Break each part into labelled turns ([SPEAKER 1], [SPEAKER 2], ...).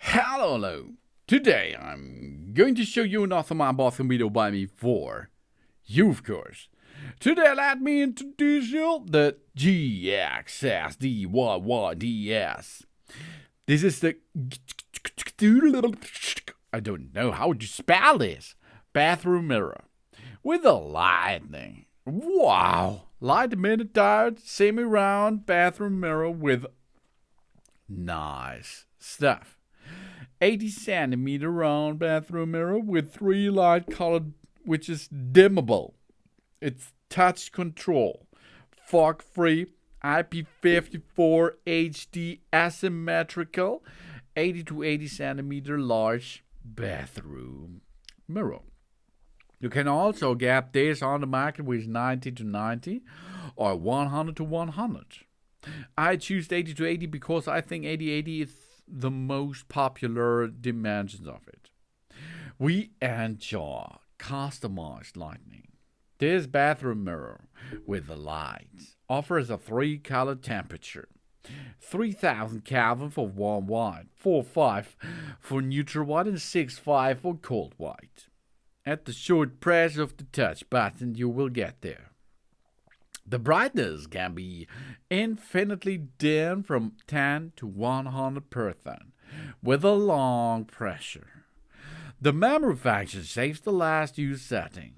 [SPEAKER 1] Hello. Today I'm going to show you another my bathroom video by me for you, of course. Today let me introduce you the GXSDYYDS. This is the I don't know how to spell this bathroom mirror with a lightning. Wow, light minute semi-round bathroom mirror with nice stuff. 80 centimeter round bathroom mirror with 3 light colored, which is dimmable. It's touch control, fog free, IP54 HD asymmetrical, 80 to 80 centimeter large bathroom mirror. You can also get this on the market with 90 to 90 or 100 to 100. I choose 80 to 80 because I think 80-80 is the most popular dimensions of it. We enjoy customized lighting. This bathroom mirror with the lights offers a 3-color temperature. 3000 Kelvin for warm white, 4.5 for neutral white, and 6.5 for cold white. At the short press of the touch button, you will get there. The brightness can be infinitely dim from 10 to 100% with a long pressure. The memory function saves the last use setting.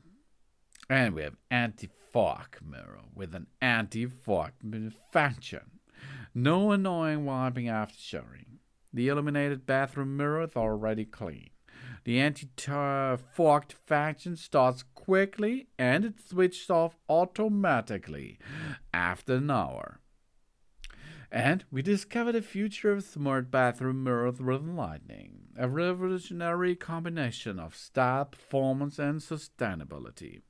[SPEAKER 1] And we have anti-fog mirror with an anti-fog function. No annoying wiping after showering. The illuminated bathroom mirror is already clean. The anti-fogged function starts quickly and it switches off automatically after an hour. And we discovered the future of smart bathroom mirrors with lighting, a revolutionary combination of style, performance, and sustainability.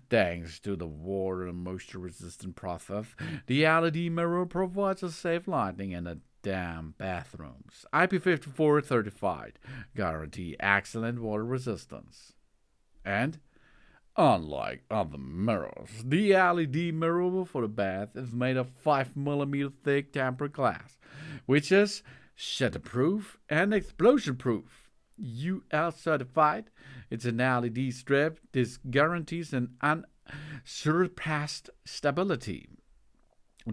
[SPEAKER 1] Thanks to the water and moisture-resistant process, the LED mirror provides a safe lighting in a damp bathrooms. IP54 certified, guarantee excellent water resistance. And unlike other mirrors, the LED mirror for the bath is made of 5mm thick tempered glass, which is shatterproof and explosion-proof. UL certified. It's an LED strip. This guarantees an unsurpassed stability,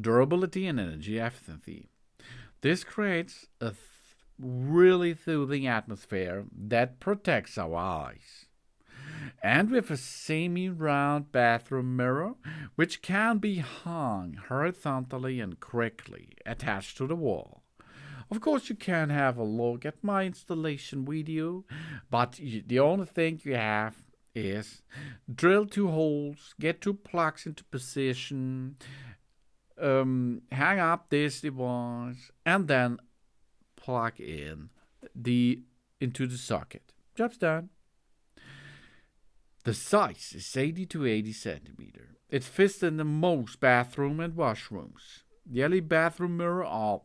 [SPEAKER 1] durability, and energy efficiency. This creates a really soothing atmosphere that protects our eyes. And with a semi-round bathroom mirror, which can be hung horizontally and quickly attached to the wall. Of course, you can have a look at my installation video, but the only thing you have is drill 2 holes, get 2 plugs into position, hang up this device, and then plug in into the socket. Job's done. The size is 80 to 80 centimeter. It fits in the most bathroom and washrooms. The LED bathroom mirror are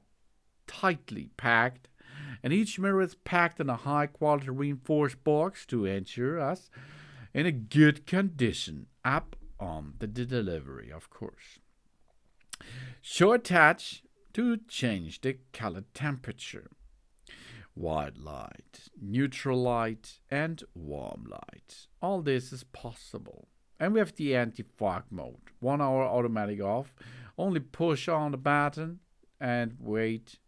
[SPEAKER 1] tightly packed, and each mirror is packed in a high-quality reinforced box to ensure us in a good condition up on the delivery, of course. Short touch to change the color temperature. White light, neutral light, and warm light. All this is possible. And we have the anti-fog mode. 1 hour automatic off. Only push on the button and wait,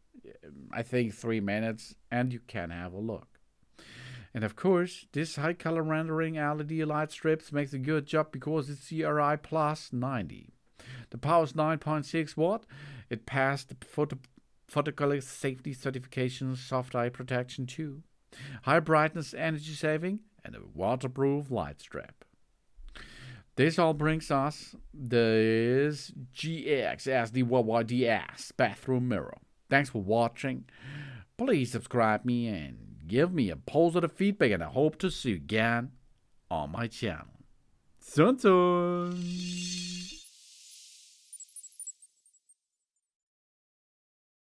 [SPEAKER 1] I think 3 minutes, and you can have a look. And of course, this high color rendering LED light strips makes a good job because it's CRI plus 90. The power is 9.6 watt. It passed the photocolor safety certification, soft eye protection too. High brightness, energy saving, and a waterproof light strap. This all brings us this GXSDYYDS bathroom mirror. Thanks for watching. Please subscribe me and give me a positive feedback, and I hope to see you again on my channel. Soon.